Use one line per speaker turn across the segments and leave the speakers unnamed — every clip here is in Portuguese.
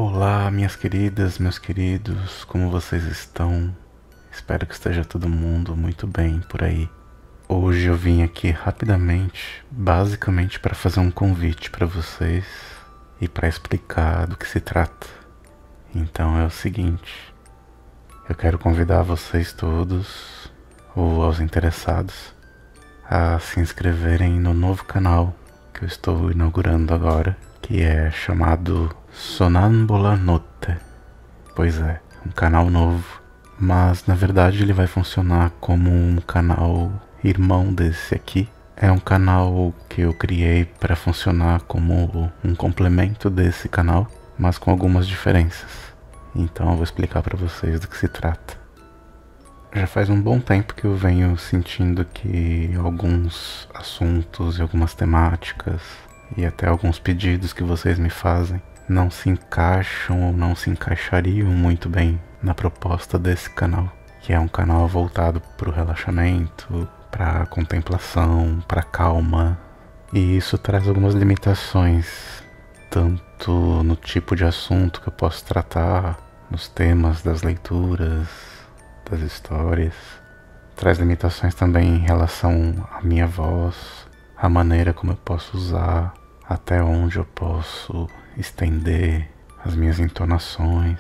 Olá, minhas queridas, meus queridos, como vocês estão? Espero que esteja todo mundo muito bem por aí. Hoje eu vim aqui rapidamente, basicamente para fazer um convite para vocês e para explicar do que se trata. Então é o seguinte, eu quero convidar vocês todos, ou aos interessados, a se inscreverem no novo canal que eu estou inaugurando agora, que é chamado Sonambula Notte. Pois é, um canal novo, mas na verdade ele vai funcionar como um canal irmão desse aqui. É um canal que eu criei para funcionar como um complemento desse canal, mas com algumas diferenças. Então eu vou explicar para vocês do que se trata. Já faz um bom tempo que eu venho sentindo que alguns assuntos e algumas temáticas e até alguns pedidos que vocês me fazem não se encaixam ou não se encaixariam muito bem na proposta desse canal, que é um canal voltado para o relaxamento, para a contemplação, para a calma. E isso traz algumas limitações, tanto no tipo de assunto que eu posso tratar, nos temas das leituras, das histórias. Traz limitações também em relação à minha voz, a maneira como eu posso usar, até onde eu posso estender as minhas entonações.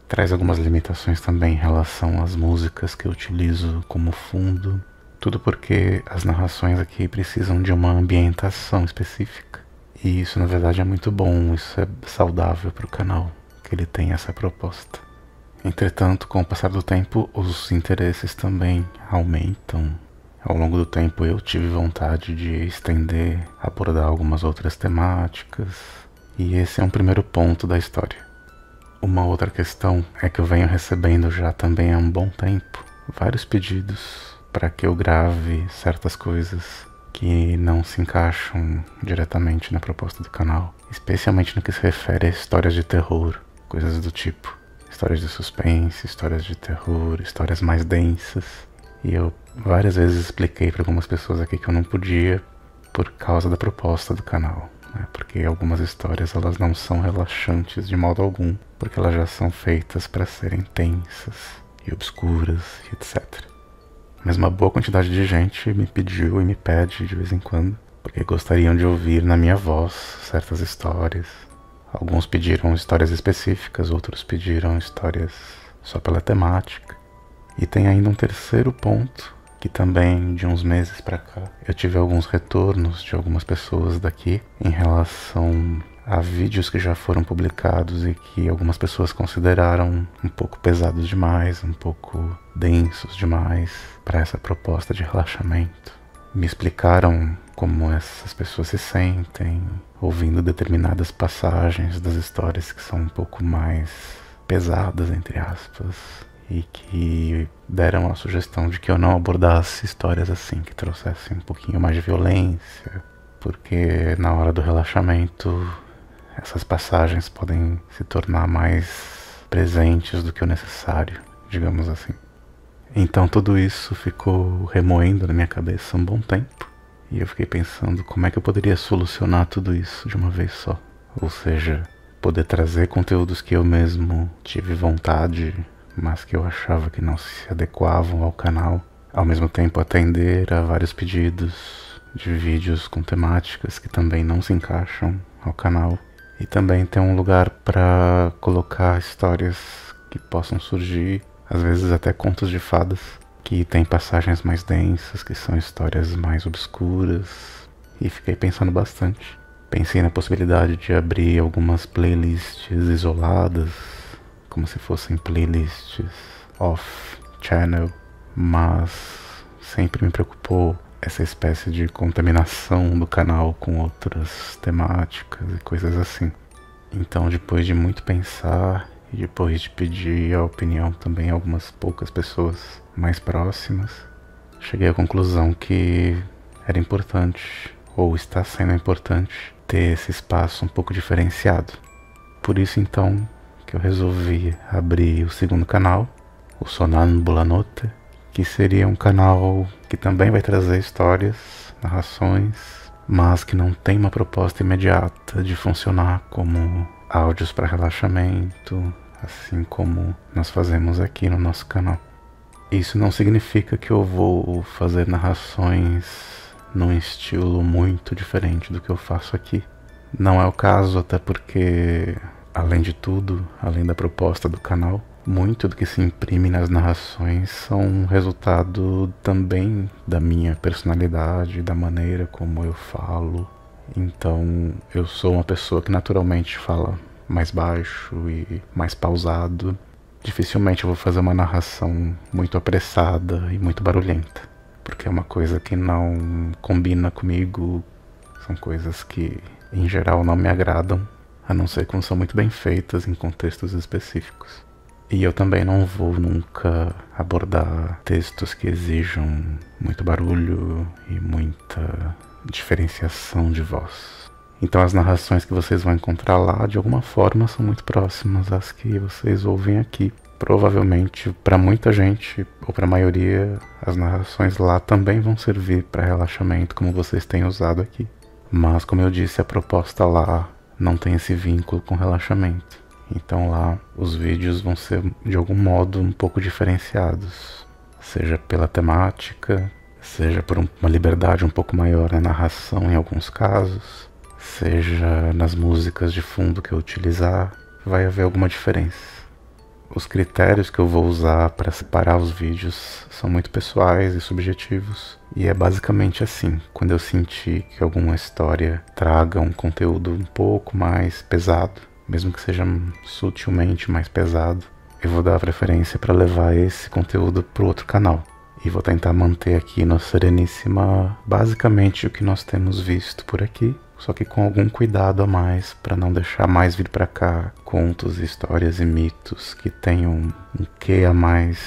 Traz algumas limitações também em relação às músicas que eu utilizo como fundo. Tudo porque as narrações aqui precisam de uma ambientação específica. E isso na verdade é muito bom, isso é saudável para o canal, que ele tem essa proposta. Entretanto, com o passar do tempo, os interesses também aumentam. Ao longo do tempo eu tive vontade de estender, abordar algumas outras temáticas, e esse é um primeiro ponto da história. Uma outra questão é que eu venho recebendo já também há um bom tempo vários pedidos para que eu grave certas coisas que não se encaixam diretamente na proposta do canal, especialmente no que se refere a histórias de terror, coisas do tipo. Histórias de suspense, histórias de terror, histórias mais densas. E eu várias vezes expliquei para algumas pessoas aqui que eu não podia por causa da proposta do canal, né? Porque algumas histórias elas não são relaxantes de modo algum, porque elas já são feitas para serem tensas e obscuras e etc. Mas uma boa quantidade de gente me pediu e me pede de vez em quando, porque gostariam de ouvir na minha voz certas histórias. Alguns pediram histórias específicas, outros pediram histórias só pela temática. E tem ainda um terceiro ponto, que também de uns meses pra cá eu tive alguns retornos de algumas pessoas daqui em relação a vídeos que já foram publicados e que algumas pessoas consideraram um pouco pesados demais, um pouco densos demais para essa proposta de relaxamento. Me explicaram como essas pessoas se sentem ouvindo determinadas passagens das histórias que são um pouco mais pesadas, entre aspas, e que deram a sugestão de que eu não abordasse histórias assim, que trouxessem um pouquinho mais de violência, porque na hora do relaxamento essas passagens podem se tornar mais presentes do que o necessário, digamos assim. Então tudo isso ficou remoendo na minha cabeça um bom tempo. E eu fiquei pensando como é que eu poderia solucionar tudo isso de uma vez só. Ou seja, poder trazer conteúdos que eu mesmo tive vontade, mas que eu achava que não se adequavam ao canal. Ao mesmo tempo atender a vários pedidos de vídeos com temáticas que também não se encaixam ao canal. E também ter um lugar para colocar histórias que possam surgir, às vezes até contos de fadas, que tem passagens mais densas, que são histórias mais obscuras, e fiquei pensando bastante. Pensei na possibilidade de abrir algumas playlists isoladas, como se fossem playlists off-channel, mas sempre me preocupou essa espécie de contaminação do canal com outras temáticas e coisas assim. Então, depois de muito pensar e depois de pedir a opinião também a algumas poucas pessoas mais próximas, cheguei à conclusão que era importante, ou está sendo importante, ter esse espaço um pouco diferenciado. Por isso então que eu resolvi abrir o segundo canal, o Sonambula Notte, que seria um canal que também vai trazer histórias, narrações, mas que não tem uma proposta imediata de funcionar como áudios para relaxamento, assim como nós fazemos aqui no nosso canal. Isso não significa que eu vou fazer narrações num estilo muito diferente do que eu faço aqui. Não é o caso, até porque, além de tudo, além da proposta do canal, muito do que se imprime nas narrações são resultado também da minha personalidade, da maneira como eu falo. Então, eu sou uma pessoa que naturalmente fala mais baixo e mais pausado. Dificilmente eu vou fazer uma narração muito apressada e muito barulhenta, porque é uma coisa que não combina comigo, são coisas que em geral não me agradam, a não ser quando são muito bem feitas em contextos específicos. E eu também não vou nunca abordar textos que exijam muito barulho e muita diferenciação de voz. Então as narrações que vocês vão encontrar lá, de alguma forma, são muito próximas às que vocês ouvem aqui. Provavelmente, para muita gente, ou para a maioria, as narrações lá também vão servir para relaxamento, como vocês têm usado aqui. Mas, como eu disse, a proposta lá não tem esse vínculo com relaxamento. Então lá os vídeos vão ser de algum modo um pouco diferenciados, seja pela temática, seja por uma liberdade um pouco maior na narração em alguns casos, seja nas músicas de fundo que eu utilizar, vai haver alguma diferença. Os critérios que eu vou usar para separar os vídeos são muito pessoais e subjetivos, e é basicamente assim: quando eu sentir que alguma história traga um conteúdo um pouco mais pesado, mesmo que seja sutilmente mais pesado, eu vou dar preferência para levar esse conteúdo para o outro canal. E vou tentar manter aqui no Sereníssima basicamente o que nós temos visto por aqui, só que com algum cuidado a mais para não deixar mais vir para cá contos, histórias e mitos que tenham um quê a mais,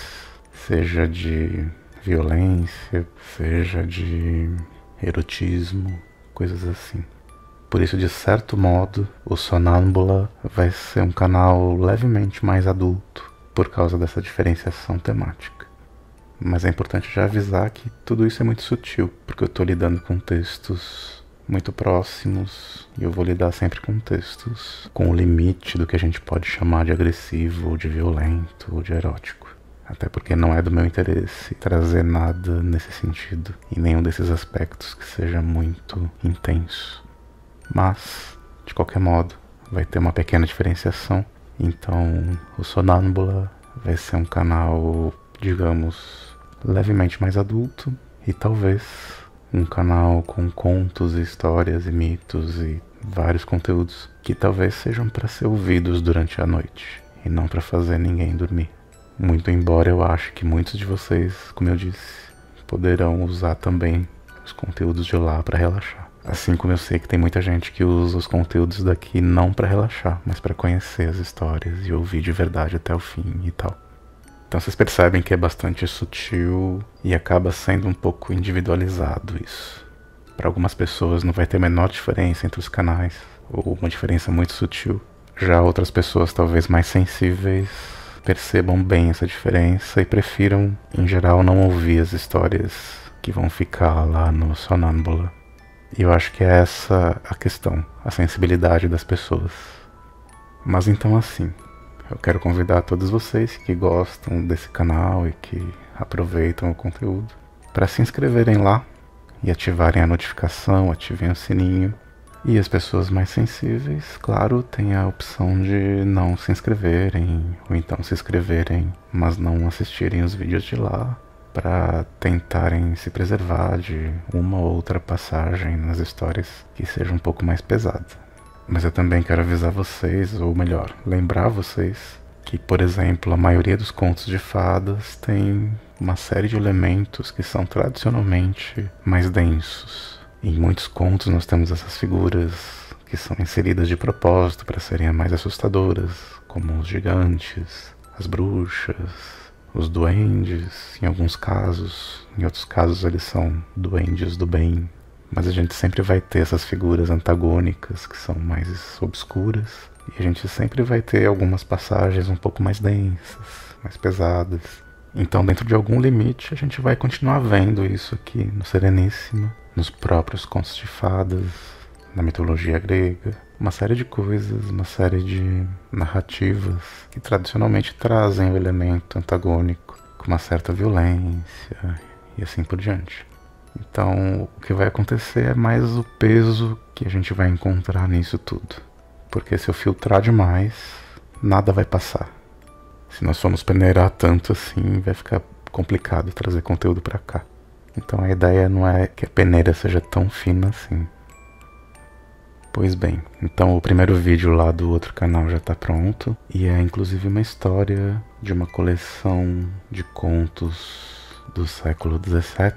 seja de violência, seja de erotismo, coisas assim. Por isso, de certo modo, o Sonâmbula vai ser um canal levemente mais adulto, por causa dessa diferenciação temática. Mas é importante já avisar que tudo isso é muito sutil, porque eu estou lidando com textos muito próximos, e eu vou lidar sempre com textos com o limite do que a gente pode chamar de agressivo, ou de violento, ou de erótico. Até porque não é do meu interesse trazer nada nesse sentido, em nenhum desses aspectos que seja muito intenso. Mas, de qualquer modo, vai ter uma pequena diferenciação. Então, o Sonâmbula vai ser um canal, digamos, levemente mais adulto, e talvez um canal com contos, histórias e mitos e vários conteúdos que talvez sejam para ser ouvidos durante a noite e não para fazer ninguém dormir. Muito embora eu ache que muitos de vocês, como eu disse, poderão usar também os conteúdos de lá para relaxar. Assim como eu sei que tem muita gente que usa os conteúdos daqui não para relaxar, mas para conhecer as histórias e ouvir de verdade até o fim e tal. Então vocês percebem que é bastante sutil e acaba sendo um pouco individualizado isso. Para algumas pessoas não vai ter a menor diferença entre os canais, ou uma diferença muito sutil. Já outras pessoas, talvez mais sensíveis, percebam bem essa diferença e prefiram, em geral, não ouvir as histórias que vão ficar lá no Sonâmbula. E eu acho que é essa a questão, a sensibilidade das pessoas. Mas então assim, eu quero convidar todos vocês que gostam desse canal e que aproveitam o conteúdo para se inscreverem lá e ativarem a notificação, ativem o sininho. E as pessoas mais sensíveis, claro, têm a opção de não se inscreverem, ou então se inscreverem, mas não assistirem os vídeos de lá, para tentarem se preservar de uma ou outra passagem nas histórias que seja um pouco mais pesada. Mas eu também quero avisar vocês, ou melhor, lembrar vocês, que, por exemplo, a maioria dos contos de fadas tem uma série de elementos que são tradicionalmente mais densos. Em muitos contos nós temos essas figuras que são inseridas de propósito para serem mais assustadoras, como os gigantes, as bruxas, os duendes, em alguns casos. Em outros casos eles são duendes do bem. Mas a gente sempre vai ter essas figuras antagônicas que são mais obscuras. E a gente sempre vai ter algumas passagens um pouco mais densas, mais pesadas. Então, dentro de algum limite, a gente vai continuar vendo isso aqui no Sereníssima, nos próprios contos de fadas, na mitologia grega, uma série de coisas, uma série de narrativas que tradicionalmente trazem o elemento antagônico com uma certa violência e assim por diante. Então, o que vai acontecer é mais o peso que a gente vai encontrar nisso tudo. Porque se eu filtrar demais, nada vai passar. Se nós formos peneirar tanto assim, vai ficar complicado trazer conteúdo pra cá. Então a ideia não é que a peneira seja tão fina assim. Pois bem, então o primeiro vídeo lá do outro canal já tá pronto. E é inclusive uma história de uma coleção de contos do século XVII.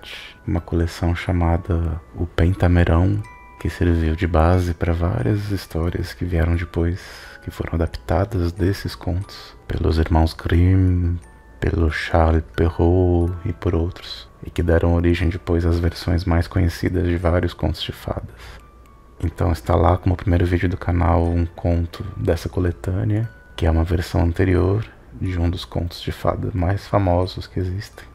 Uma coleção chamada O Pentamerão, que serviu de base para várias histórias que vieram depois, que foram adaptadas desses contos pelos irmãos Grimm, pelo Charles Perrault e por outros, e que deram origem depois às versões mais conhecidas de vários contos de fadas. Então está lá como primeiro vídeo do canal um conto dessa coletânea, que é uma versão anterior de um dos contos de fadas mais famosos que existem,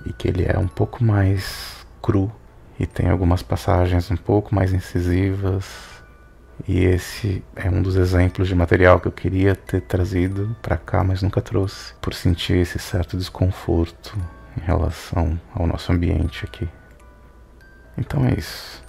e que ele é um pouco mais cru e tem algumas passagens um pouco mais incisivas. E esse é um dos exemplos de material que eu queria ter trazido pra cá, mas nunca trouxe, por sentir esse certo desconforto em relação ao nosso ambiente aqui. Então é isso.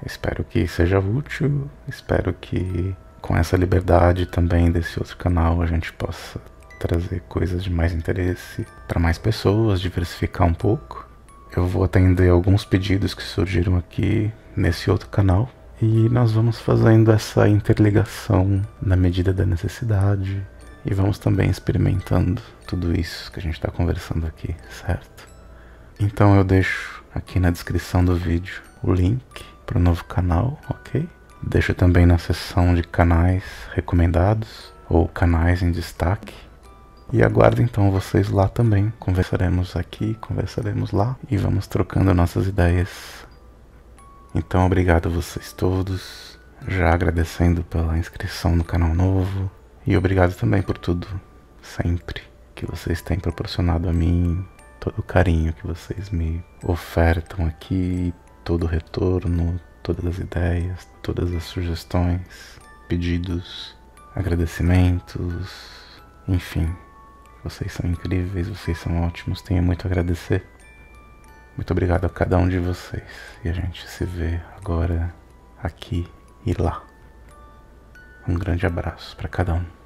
Espero que seja útil, espero que com essa liberdade também desse outro canal a gente possa trazer coisas de mais interesse para mais pessoas, diversificar um pouco. Eu vou atender alguns pedidos que surgiram aqui nesse outro canal. E nós vamos fazendo essa interligação na medida da necessidade e vamos também experimentando tudo isso que a gente está conversando aqui, certo? Então eu deixo aqui na descrição do vídeo o link para o novo canal, ok? Deixo também na seção de canais recomendados ou canais em destaque. E aguardo então vocês lá também. Conversaremos aqui, conversaremos lá e vamos trocando nossas ideias. Então obrigado a vocês todos, já agradecendo pela inscrição no canal novo e obrigado também por tudo, sempre, que vocês têm proporcionado a mim, todo o carinho que vocês me ofertam aqui, todo o retorno, todas as ideias, todas as sugestões, pedidos, agradecimentos, enfim, vocês são incríveis, vocês são ótimos, tenho muito a agradecer. Muito obrigado a cada um de vocês. E a gente se vê agora aqui e lá. Um grande abraço para cada um.